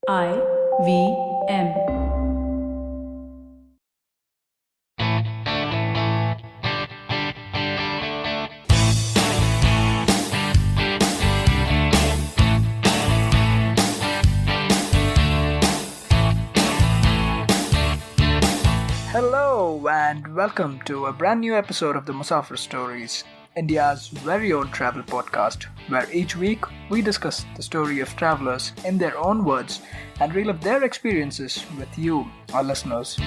IVM. Hello and welcome to a brand new episode of the Musafir Stories, India's very own travel podcast, where each week we discuss the story of travelers in their own words and relive their experiences with you, our listeners.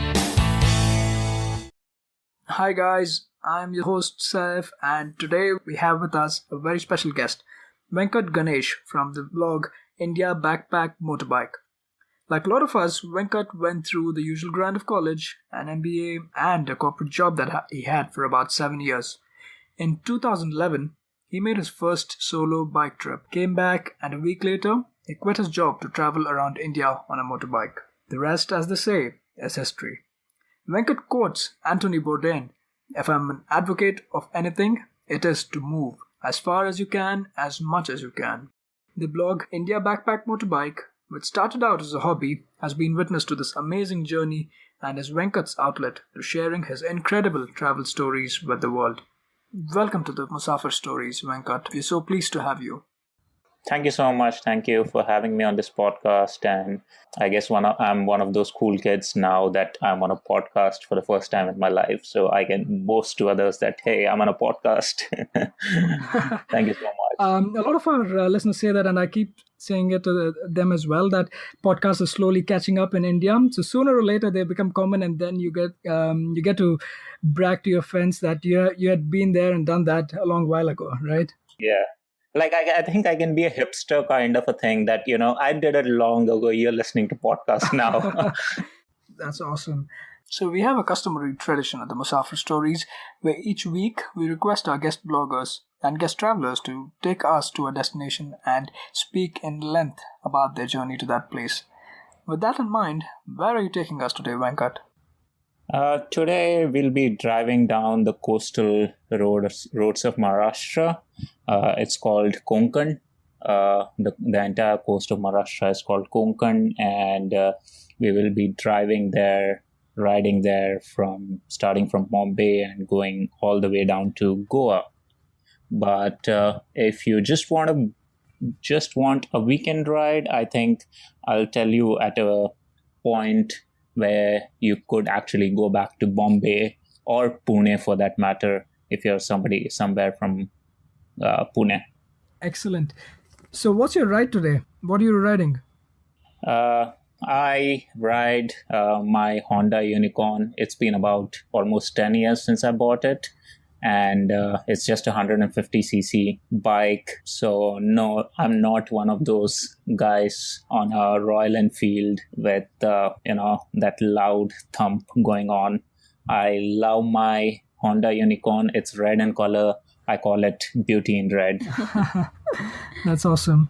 Hi guys, I'm your host Saif, and today we have with us a very special guest, Venkat Ganesh from the blog Indiabackpackmotorbike. Like a lot of us, Venkat went through the usual grind of college, an MBA, and a corporate job that he had for about 7 years. In 2011, he made his first solo bike trip, came back, and a week later, he quit his job to travel around India on a motorbike. The rest, as they say, is history. Venkat quotes Anthony Bourdain, "If I'm an advocate of anything, it is to move as far as you can, as much as you can." The blog India Backpack Motorbike, which started out as a hobby, has been witness to this amazing journey and is Venkat's outlet to sharing his incredible travel stories with the world. Welcome to the Musafir Stories, Venkat. We're so pleased to have you. Thank you so much. Thank you for having me on this podcast. And I guess I'm one of those cool kids now that I'm on a podcast for the first time in my life. So I can boast to others that, hey, I'm on a podcast. Thank you so much. A lot of our listeners say that, and I keep saying it to them as well, that podcasts are slowly catching up in India. So sooner or later they become common, and then you get to brag to your friends that you had been there and done that a long while ago, right? Yeah. Like, I think I can be a hipster kind of a thing that, I did it long ago. You're listening to podcasts now. That's awesome. So we have a customary tradition at the Musafir Stories where each week we request our guest bloggers and guest travelers to take us to a destination and speak in length about their journey to that place. With that in mind, where are you taking us today, Venkat? Today we'll be driving down the coastal roads of Maharashtra. It's called Konkan. The entire coast of Maharashtra is called Konkan, and we will be riding there starting from Mumbai and going all the way down to Goa. But if you just want a weekend ride, I think I'll tell you at a point where you could actually go back to Bombay or Pune for that matter, if you're somewhere from Pune. Excellent. So what's your ride today? What are you riding? I ride my Honda Unicorn. It's been about almost 10 years since I bought it. And it's just a 150cc bike. So no, I'm not one of those guys on a Royal Enfield with, that loud thump going on. I love my Honda Unicorn. It's red in color. I call it Beauty in Red. That's awesome.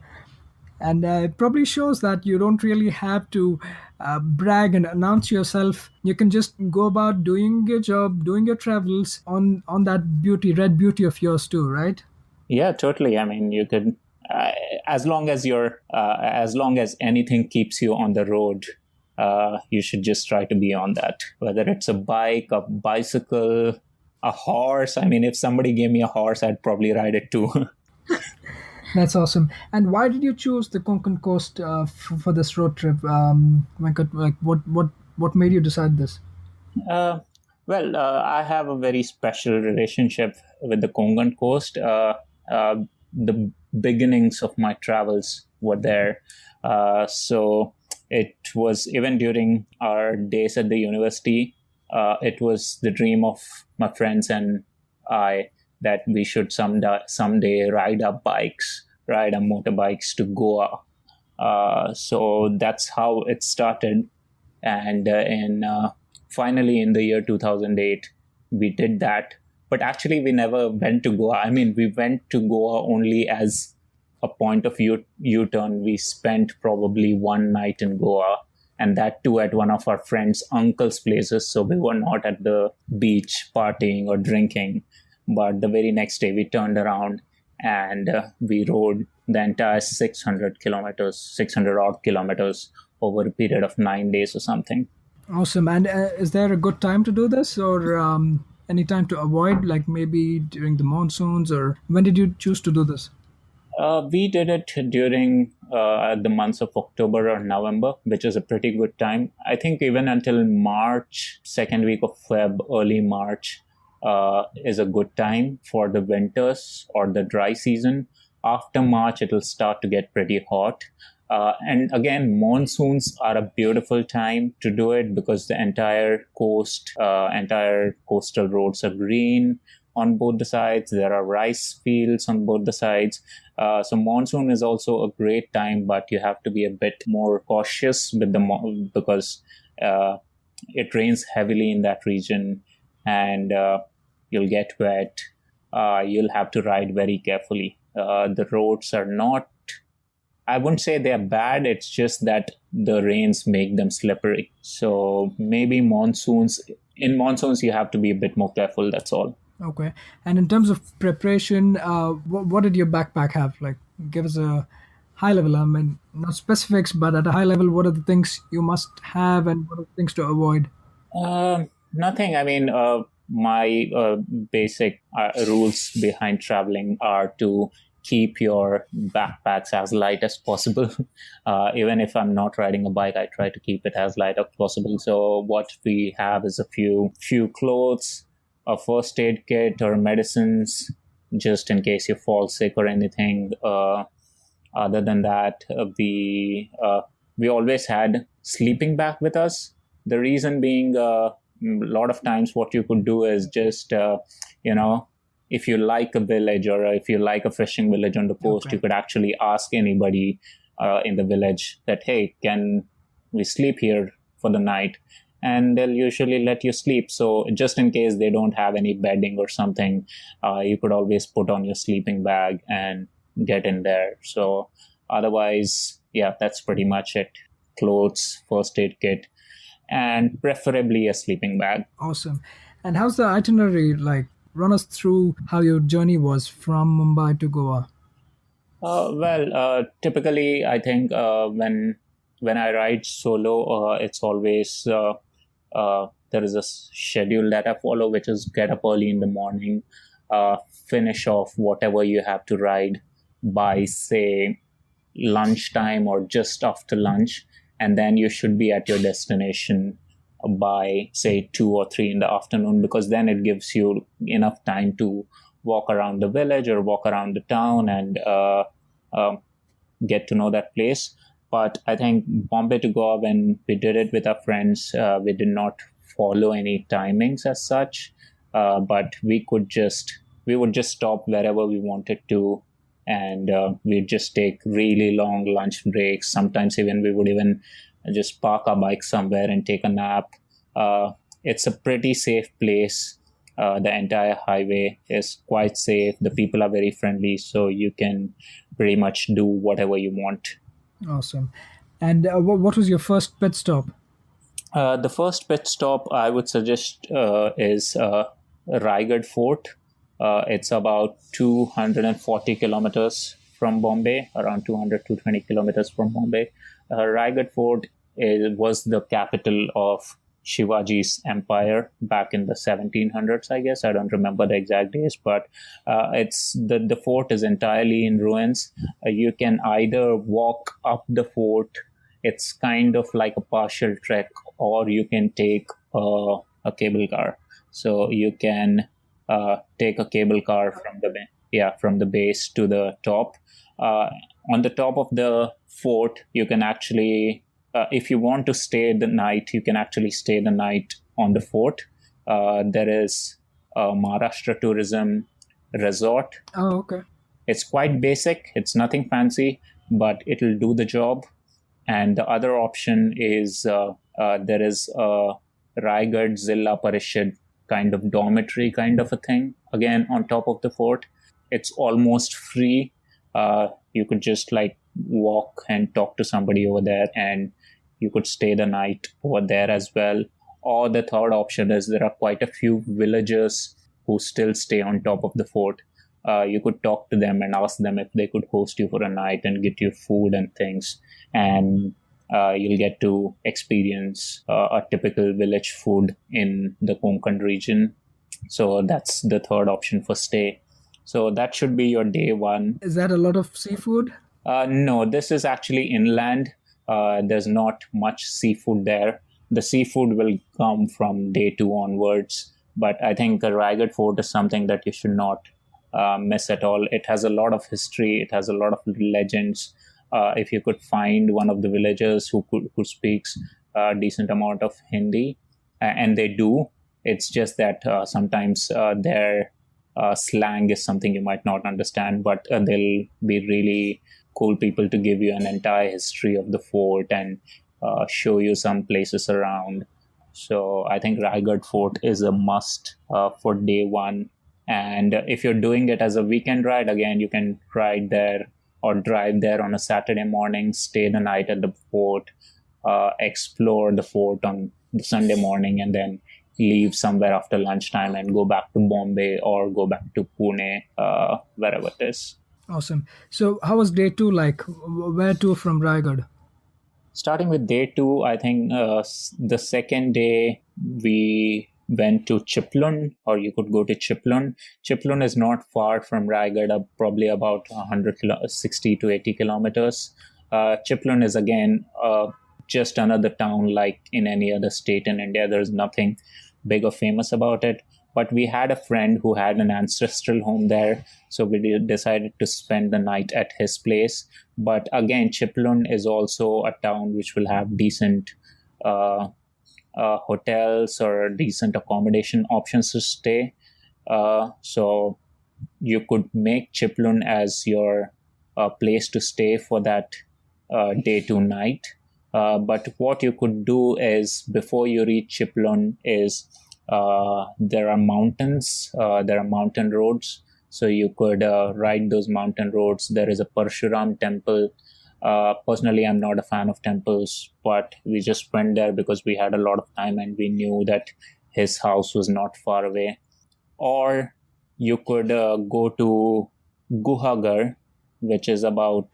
And it probably shows that you don't really have to brag and announce yourself. You can just go about doing your job, doing your travels on that red beauty of yours too, right? Yeah, totally. I mean, you could, as long as anything keeps you on the road, you should just try to be on that. Whether it's a bike, a bicycle, a horse. I mean, if somebody gave me a horse, I'd probably ride it too. That's awesome. And why did you choose the Konkan coast for this road trip? Like, what made you decide this? I have a very special relationship with the Konkan coast. The beginnings of my travels were there. So it was even during our days at the university. It was the dream of my friends and I that we should someday ride our motorbikes to Goa. So that's how it started. And finally in the year 2008, we did that. But actually, we never went to Goa. I mean, we went to Goa only as a point of U-turn. We spent probably one night in Goa, and that too at one of our friends' uncle's places. So we were not at the beach partying or drinking. But the very next day, we turned around and we rode the entire 600 odd kilometers over a period of 9 days or something. Awesome. And is there a good time to do this, or any time to avoid, like maybe during the monsoons, or when did you choose to do this? We did it during the months of October or November, which is a pretty good time. I think even until March, second week of Feb, early March is a good time for the winters or the dry season. After March, it'll start to get pretty hot. And again, monsoons are a beautiful time to do it because the entire coastal roads are green on both the sides. There are rice fields on both the sides. So monsoon is also a great time, but you have to be a bit more cautious with because it rains heavily in that region, and you'll get wet. You'll have to ride very carefully. The roads are not, I wouldn't say they're bad. It's just that the rains make them slippery. So maybe in monsoons, you have to be a bit more careful. That's all. Okay. And in terms of preparation, what did your backpack have? Like, give us a high level. I mean, not specifics, but at a high level, what are the things you must have and what are the things to avoid? Nothing. I mean, my basic rules behind traveling are to keep your backpacks as light as possible. Even if I'm not riding a bike, I try to keep it as light as possible. So what we have is a few clothes, a first aid kit or medicines, just in case you fall sick or anything. Other than that, we always had sleeping bag with us. The reason being, a lot of times what you could do is just, if you like a village or if you like a fishing village on the coast, Okay. you could actually ask anybody in the village that, hey, can we sleep here for the night? And they'll usually let you sleep. So just in case they don't have any bedding or something, you could always put on your sleeping bag and get in there. So otherwise, yeah, that's pretty much it. Clothes, first aid kit, and preferably a sleeping bag. Awesome. And how's the itinerary like? Run us through how your journey was from Mumbai to Goa. Typically, I think when I ride solo, it's always there is a schedule that I follow, which is get up early in the morning, finish off whatever you have to ride by, say, lunchtime or just after lunch, and then you should be at your destination by, say, 2 or 3 in the afternoon, because then it gives you enough time to walk around the village or walk around the town and get to know that place. But I think Bombay to Goa, when we did it with our friends, we did not follow any timings as such, but we would just stop wherever we wanted to, and we'd just take really long lunch breaks. Sometimes even we would even just park our bike somewhere and take a nap. It's a pretty safe place. The entire highway is quite safe. The people are very friendly, so you can pretty much do whatever you want. Awesome. And what was your first pit stop? The first pit stop I would suggest is Raigarh Fort. It's about 240 kilometers from Bombay, around 220 kilometers from Bombay. Raigarh Fort was the capital of Shivaji's empire back in the 1700s, I guess. I don't remember the exact days, but it's the fort is entirely in ruins. You can either walk up the fort. It's kind of like a partial trek, or you can take a cable car. So you can take a cable car from the base to the top. On the top of the fort, you can actually, if you want to stay the night, you can actually stay the night on the fort. There is a Maharashtra tourism resort. Oh, okay. It's quite basic. It's nothing fancy, but it'll do the job. And the other option is there is a Raigarh Zilla Parishad kind of dormitory kind of a thing. Again, on top of the fort, it's almost free. You could just like walk and talk to somebody over there, and you could stay the night over there as well. Or the third option is there are quite a few villagers who still stay on top of the fort. You could talk to them and ask them if they could host you for a night and get you food and things. And You'll get to experience a typical village food in the Konkan region. So that's the third option for stay. So that should be your day one. Is that a lot of seafood? No, this is actually inland. There's not much seafood there. The seafood will come from day two onwards. But I think the Raigarh Fort is something that you should not miss at all. It has a lot of history. It has a lot of legends. If you could find one of the villagers who speaks a decent amount of Hindi, and they do, it's just that sometimes their slang is something you might not understand, but they'll be really cool people to give you an entire history of the fort and show you some places around. So I think Raigarh Fort is a must for day one. And if you're doing it as a weekend ride, again, you can ride there or drive there on a Saturday morning, stay the night at the fort, explore the fort on the Sunday morning, and then leave somewhere after lunchtime and go back to Bombay or go back to Pune, wherever it is. Awesome. So, how was day two like? Where to from Raigad? Starting with day two, I think the second day we went to Chiplun, or you could go to Chiplun. Chiplun is not far from Raigad, probably about 160 to 80 kilometers. Chiplun is again just another town like in any other state in India. There's nothing big or famous about it. But we had a friend who had an ancestral home there, so we decided to spend the night at his place. But again, Chiplun is also a town which will have decent hotels or decent accommodation options to stay. So you could make Chiplun as your place to stay for that day to night. But what you could do is, before you reach Chiplun, is there are mountains, there are mountain roads. So you could ride those mountain roads. There is a Parshuram temple. Personally, I'm not a fan of temples, but we just went there because we had a lot of time and we knew that his house was not far away. Or you could go to Guhagar, which is about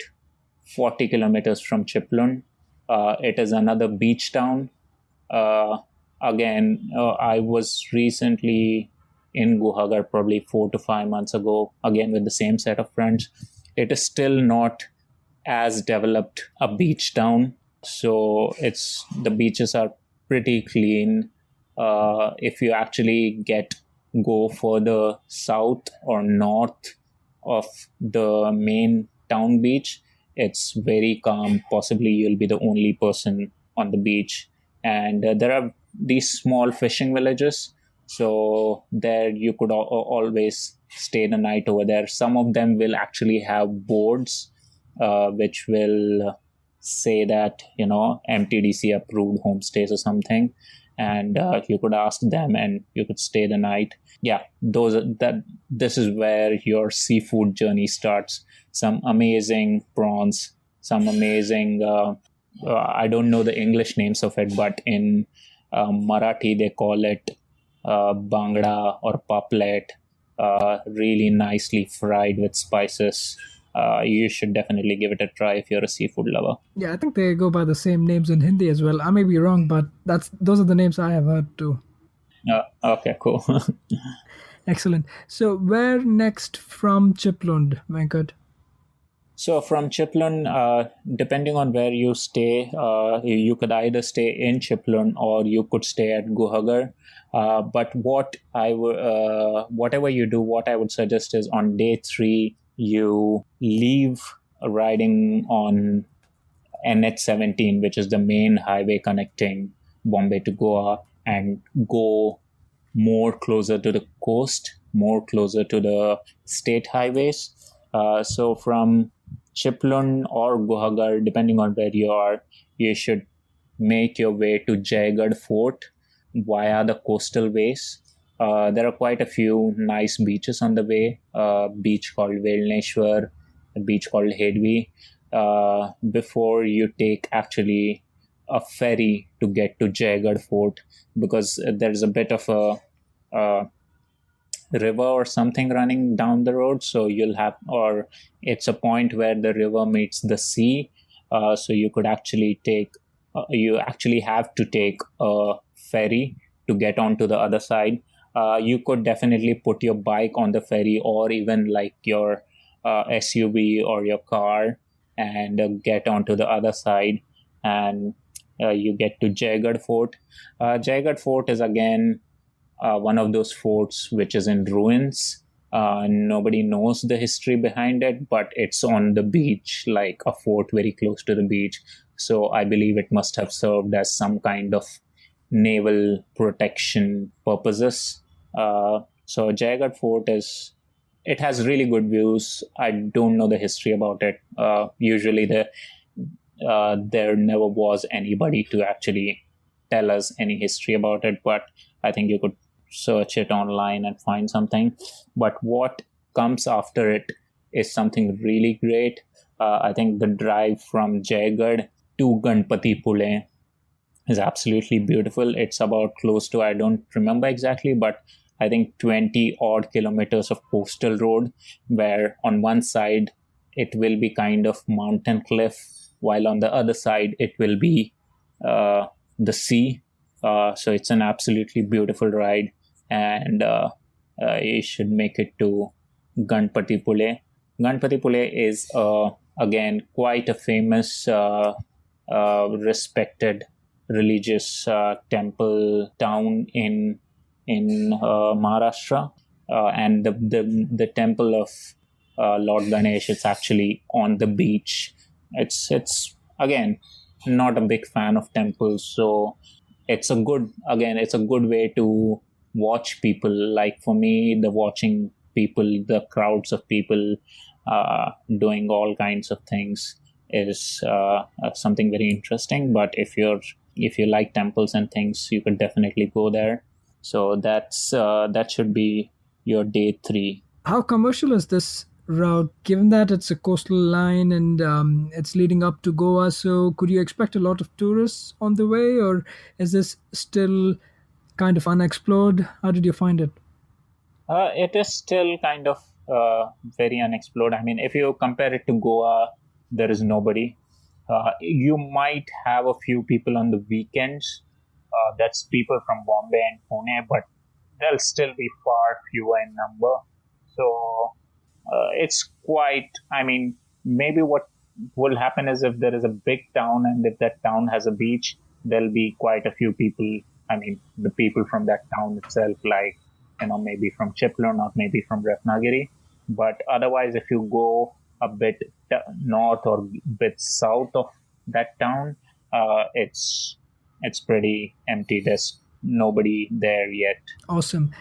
40 kilometers from Chiplun. It is another beach town. Again, I was recently in Guhagar probably 4 to 5 months ago, again with the same set of friends. It is still not as developed a beach town, so the beaches are pretty clean. If you actually go further south or north of the main town beach, it's very calm. Possibly you'll be the only person on the beach, and there are these small fishing villages. So there you could always stay the night over there. Some of them will actually have boards which will say that, MTDC approved homestays or something. And you could ask them and you could stay the night. Yeah, this is where your seafood journey starts. Some amazing prawns, some amazing, I don't know the English names of it, but in Marathi they call it bangda or paplet, really nicely fried with spices. You should definitely give it a try if you're a seafood lover. Yeah, I think they go by the same names in Hindi as well. I may be wrong, but those are the names I have heard too. Okay, cool. Excellent. So, where next from Chiplund, Venkat? So from Chiplun, depending on where you stay, you could either stay in Chiplun or you could stay at Guhagar. But whatever you do, what I would suggest is on day 3, you leave riding on NH17, which is the main highway connecting Bombay to Goa, and go more closer to the coast, more closer to the state highways. So from Chiplun or Guhagar, depending on where you are, you should make your way to Jaigad Fort via the coastal ways. There are quite a few nice beaches on the way. A beach called Velneshwar, a beach called Hedvi. Before you take actually a ferry to get to Jaigad Fort, because there's a bit of a river or something running down the road. So it's a point where the river meets the sea. So you actually have to take a ferry to get onto the other side. You could definitely put your bike on the ferry, or even like your SUV or your car, and get onto the other side, and you get to Jaigad Fort. Jaigad Fort is again one of those forts which is in ruins. Nobody knows the history behind it, but it's on the beach, like a fort very close to the beach. So I believe it must have served as some kind of naval protection purposes. So Jaigad Fort it has really good views. I don't know the history about it. Usually there never was anybody to actually tell us any history about it, but I think you could search it online and find something. But what comes after it is something really great. I think the drive from Jaigad to Ganpati Pule is absolutely beautiful. It's about close to, I don't remember exactly, but I think 20 odd kilometers of coastal road, where on one side it will be kind of mountain cliff, while on the other side it will be the sea. So it's an absolutely beautiful ride, and you should make it to Ganpati Pule. Ganpati Pule is again quite a famous, respected religious temple town in Maharashtra, and the temple of Lord Ganesh. It's actually on the beach. It's again not a big fan of temples, so it's a good way to watch people. Like for me, the watching people, the crowds of people doing all kinds of things is something very interesting. But if you like temples and things, you could definitely go there. So that should be your day 3. How commercial is this route, given that it's a coastal line and it's leading up to Goa? So, could you expect a lot of tourists on the way, or is this still kind of unexplored? How did you find it? It is still kind of very unexplored. I mean, if you compare it to Goa, there is nobody. You might have a few people on the weekends. That's people from Bombay and Pune, but they'll still be far fewer in number. So it's quite, I mean, maybe what will happen is if there is a big town and if that town has a beach, there'll be quite a few people. I mean, the people from that town itself, like, maybe from Chiplun or maybe from Ratnagiri. But otherwise, if you go a bit north or bit south of that town, it's pretty empty. There's nobody there yet. Awesome.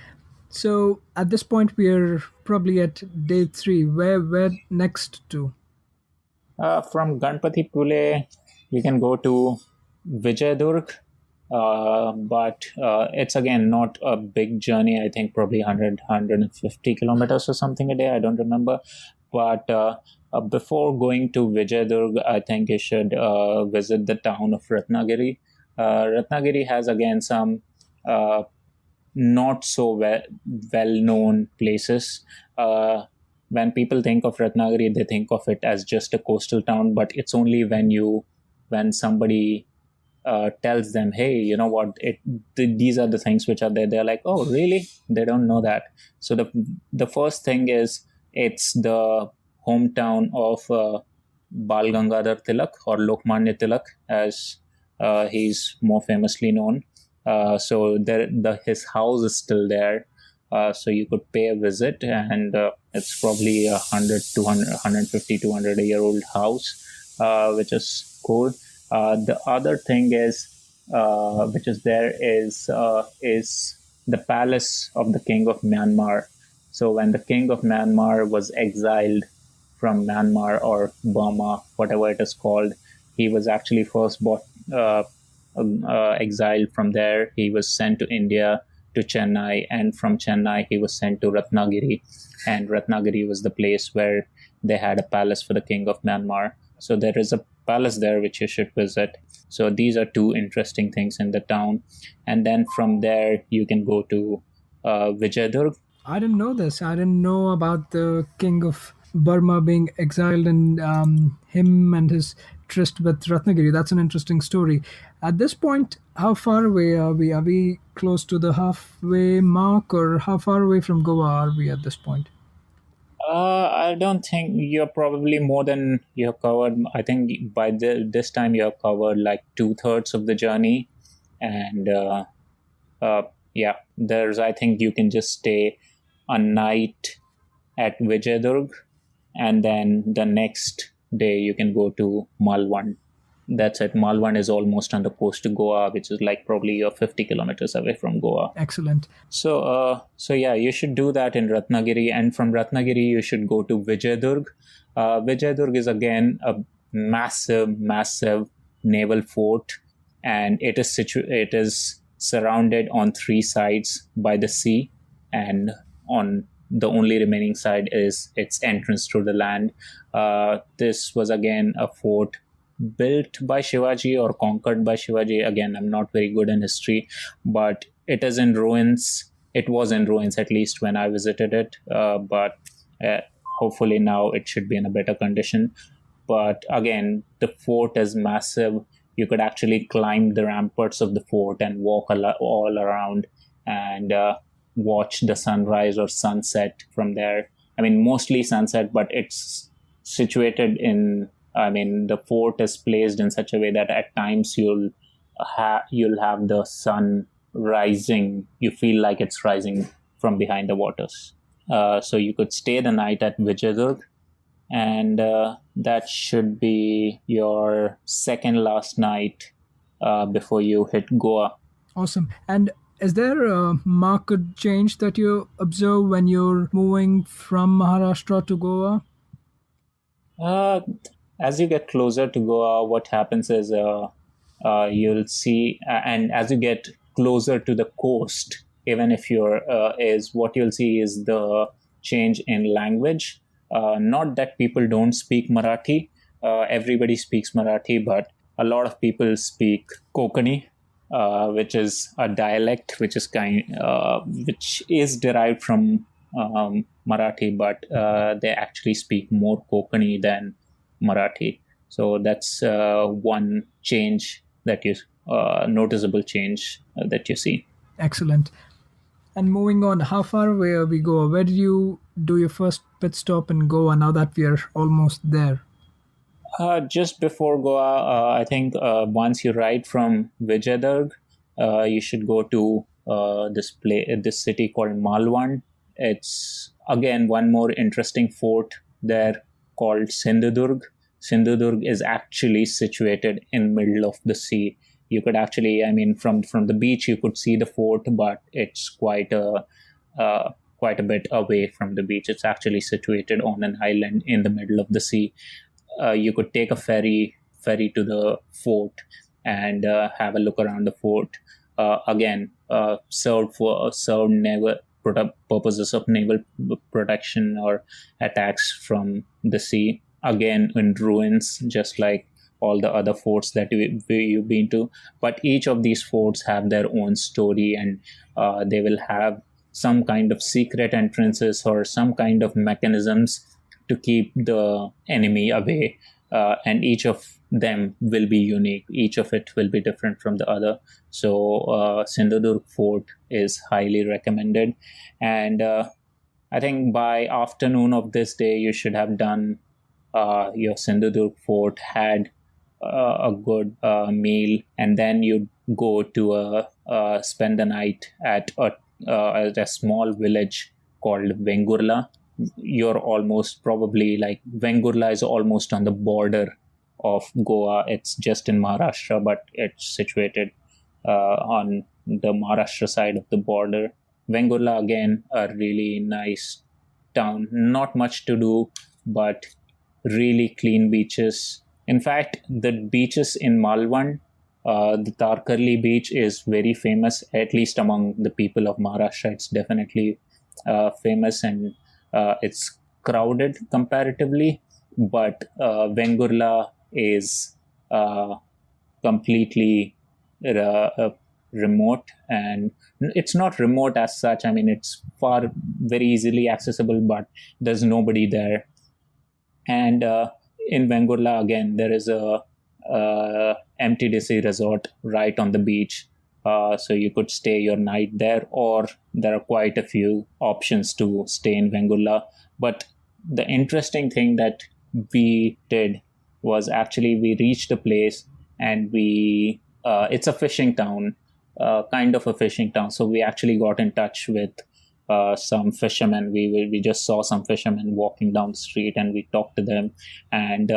So, at this point, we're probably at day three. Where next to? From Ganpati Pule, we can go to Vijayadurg, but it's again not a big journey. I think probably 150 kilometers or something a day. I don't remember. But before going to Vijayadurg, I think you should visit the town of Ratnagiri. Ratnagiri has again some not so well known places. When people think of Ratnagiri, they think of it as just a coastal town, but it's only when somebody tells them, hey, you know what, these are the things which are there, they're like, oh, really? They don't know that. So the first thing is, it's the hometown of Bal Gangadhar Tilak, or Lokmanya Tilak, as he's more famously known. So his house is still there. So you could pay a visit, and it's probably 100, 200, 150, 200 a year old house, which is cool. The other thing is, which is there, is the palace of the king of Myanmar. So when the king of Myanmar was exiled from Myanmar or Burma, whatever it is called, he was actually first exiled from there. He was sent to India, to Chennai, and from Chennai he was sent to Ratnagiri, and Ratnagiri was the place where they had a palace for the king of Myanmar. So there is a palace there which you should visit. So these are two interesting things in the town, and then from there you can go to Vijayadurg. I didn't know this. I didn't know about the king of Burma being exiled, and him and his tryst with Ratnagiri. That's an interesting story. At this point, how far away are we? Are we close to the halfway mark, or how far away from Goa are we at this point? I don't think you're probably more than you have covered. I think by this time you have covered like two-thirds of the journey. And uh, yeah, I think you can just stay a night at Vijayadurg, and then the next day you can go to Malvan. That's it. Malvan is almost on the coast to Goa, which is like probably you're 50 kilometers away from Goa. Excellent. So yeah, you should do that in Ratnagiri, and from Ratnagiri you should go to Vijayadurg. Vijayadurg is again a massive naval fort, and it is surrounded on three sides by the sea, and on the only remaining side is its entrance to the land. This was again a fort built by Shivaji or conquered by Shivaji. Again, I'm not very good in history, but it is in ruins. It was in ruins, at least when I visited it, but hopefully now it should be in a better condition. But again, the fort is massive. You could actually climb the ramparts of the fort and walk all around and watch the sunrise or sunset from there. I mean, mostly sunset, but it's situated in, I mean, the fort is placed in such a way that at times you'll have the sun rising. You feel like it's rising from behind the waters. So you could stay the night at Vijayadurg, and that should be your second last night before you hit Goa. Awesome. And is there a marked change that you observe when you're moving from Maharashtra to Goa? As you get closer to Goa, what happens is you'll see, and as you get closer to the coast, even if what you'll see is the change in language. Not that people don't speak Marathi. Everybody speaks Marathi, but a lot of people speak Konkani, which is a dialect which is derived from Marathi, but they actually speak more Konkani than Marathi. So that's one change that you noticeable change that you see. Excellent. And moving on, how far away are we Goa? Where did you do your first pit stop in Goa now that we are almost there? Just before Goa, I think once you ride from Vijayadurg, you should go to this city called Malvan. It's again one more interesting fort there called Sindhudurg. Sindhudurg is actually situated in middle of the sea. You could actually, I mean, from the beach you could see the fort, but it's quite a bit away from the beach. It's actually situated on an island in the middle of the sea. You could take a ferry to the fort and have a look around the fort. Again, served naval purposes of naval protection or attacks from the sea. Again, in ruins, just like all the other forts that you've been to. But each of these forts have their own story, and they will have some kind of secret entrances or some kind of mechanisms to keep the enemy away. And each of them will be unique. Each of it will be different from the other. So Sindhudurg Fort is highly recommended. And I think by afternoon of this day, you should have done your Sindhudurg Fort, had a good meal, and then you go to spend the night at a small village called Vengurla. You're almost probably like Vengurla is almost on the border of Goa. It's just in Maharashtra, but it's situated on the Maharashtra side of the border. Vengurla, again, a really nice town. Not much to do, but really clean beaches. In fact, the beaches in Malvan, the Tarkarli beach is very famous, at least among the people of Maharashtra. It's definitely famous, and it's crowded comparatively, but Vengurla is completely remote, and it's not remote as such. I mean, it's very easily accessible, but there's nobody there. And in Vengurla, again, there is a MTDC resort right on the beach. So you could stay your night there, or there are quite a few options to stay in Vengula. But the interesting thing that we did was actually we reached a place and it's a fishing town, kind of a fishing town. So we actually got in touch with some fishermen. We just saw some fishermen walking down the street and we talked to them. And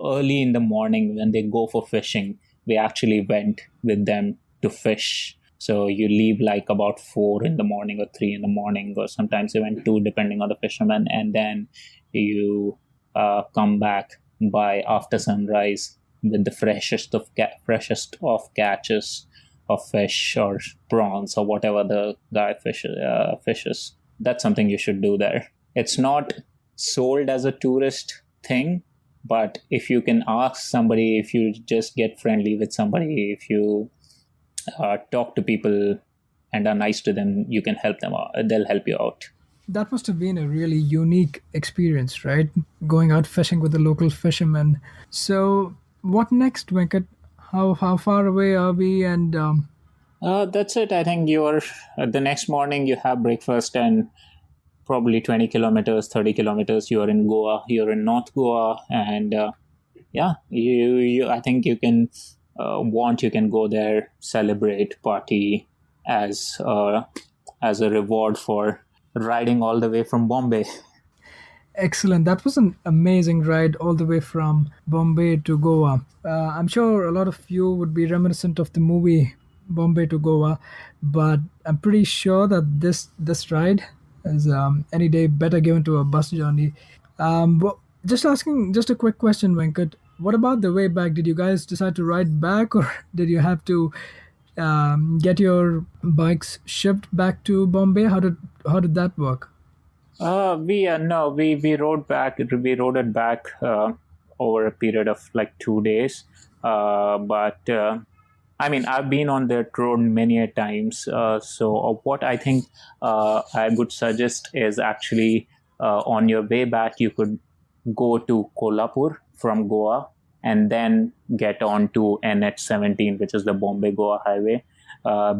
early in the morning when they go for fishing, we actually went with them to fish. So you leave like about 4 in the morning or 3 in the morning, or sometimes even 2, depending on the fisherman. And then you come back by after sunrise with the freshest of catches of fish or prawns or whatever the guy fishes. That's something you should do there. It's not sold as a tourist thing, but if you can ask somebody, if you just get friendly with somebody, if you talk to people and are nice to them, you can help them out. They'll help you out. That must have been a really unique experience, right? Going out fishing with the local fishermen. So, what next, Venkat? How far away are we? And That's it. I think you're the next morning you have breakfast and probably 20 kilometers, 30 kilometers, you're in Goa, you're in North Goa. And yeah, you I think you can you can go there, celebrate, party as a reward for riding all the way from Bombay. excellent. That was an amazing ride all the way from Bombay to Goa. I'm sure a lot of you would be reminiscent of the movie Bombay to Goa, but I'm pretty sure that this ride is any day better given to a bus journey. Just asking, just a quick question, Venkat. What about the way back? Did you guys decide to ride back, or did you have to get your bikes shipped back to Bombay? How did that work? We no, we rode back. We rode it back over a period of like 2 days. But I mean, I've been on that road many a times. So what I think I would suggest is actually on your way back, you could go to Kolhapur from Goa and then get on to NH17, which is the Bombay Goa highway,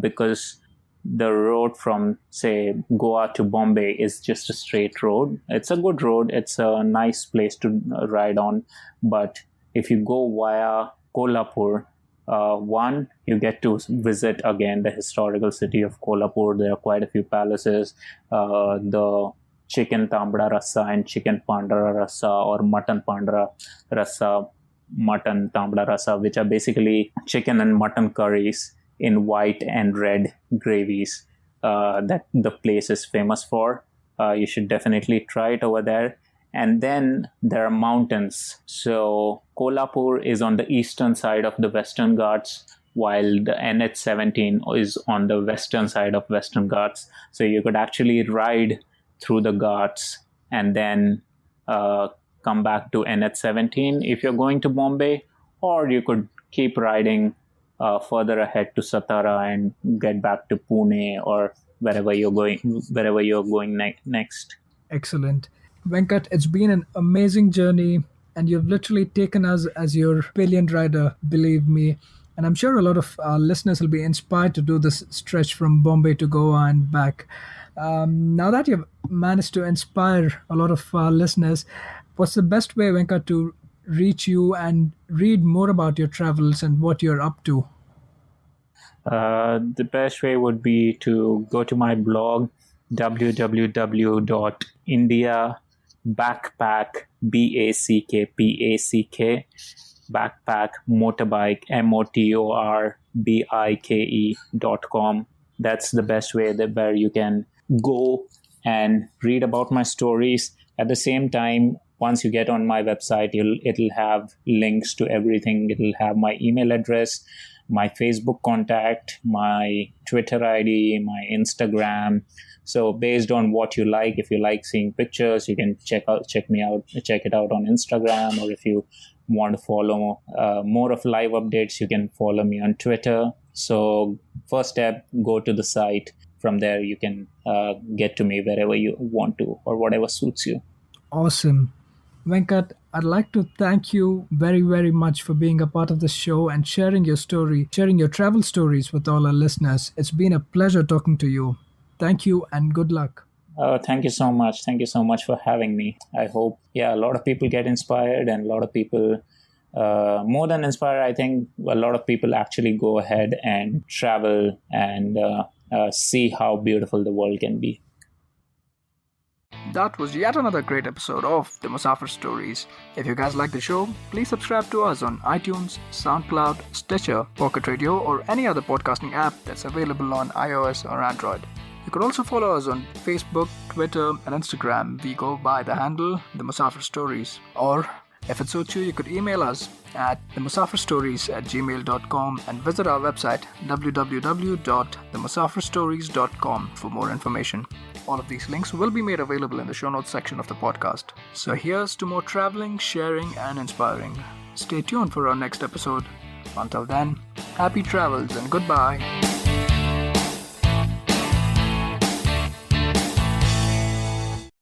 because the road from, say, Goa to Bombay is just a straight road. It's a good road. It's a nice place to ride on. But if you go via Kolhapur, one, you get to visit again the historical city of Kolhapur. There are quite a few palaces. The chicken tambda rasa and chicken pandra rasa, or mutton pandra rasa, mutton tambda rasa, which are basically chicken and mutton curries in white and red gravies that the place is famous for. You should definitely try it over there. And then there are mountains. So Kolhapur is on the eastern side of the Western Ghats, while the NH17 is on the western side of Western Ghats. So you could actually ride through the Ghats and then come back to NH17 if you're going to Bombay, or you could keep riding further ahead to Satara and get back to Pune or wherever you're going next. Excellent. Venkat, it's been an amazing journey, and you've literally taken us as your pillion rider, believe me. And I'm sure a lot of our listeners will be inspired to do this stretch from Bombay to Goa and back. Now that you've managed to inspire a lot of our listeners, what's the best way, Venkat, to reach you and read more about your travels and what you're up to? The best way would be to go to my blog, www.indiabackpack, backpack motorbike, motorbike.com. That's the best way where you can go and read about my stories. At the same time, once you get on my website, it'll have links to everything. It'll have my email address, my Facebook contact, my Twitter ID, my Instagram. So based on what you like, if you like seeing pictures, you can check it out on Instagram. Or if you want to follow more of live updates, you can follow me on Twitter. So first step, go to the site. From there, you can get to me wherever you want to, or whatever suits you. Awesome. Venkat, I'd like to thank you very, very much for being a part of the show and sharing your story, sharing your travel stories with all our listeners. It's been a pleasure talking to you. Thank you and good luck. Thank you so much. Thank you so much for having me. I hope, a lot of people get inspired, and a lot of people, more than inspired, I think a lot of people actually go ahead and travel and see how beautiful the world can be. That was yet another great episode of the Musafir Stories. If you guys like the show, please subscribe to us on iTunes, SoundCloud, Stitcher, Pocket Radio, or any other podcasting app that's available on iOS or Android. You could also follow us on Facebook, Twitter, and Instagram. We go by the handle The Musafir Stories. Or, if it suits you, you could email us at themusafirstories@gmail.com and visit our website www.themusafirstories.com for more information. All of these links will be made available in the show notes section of the podcast. So here's to more traveling, sharing, and inspiring. Stay tuned for our next episode. Until then, happy travels and goodbye.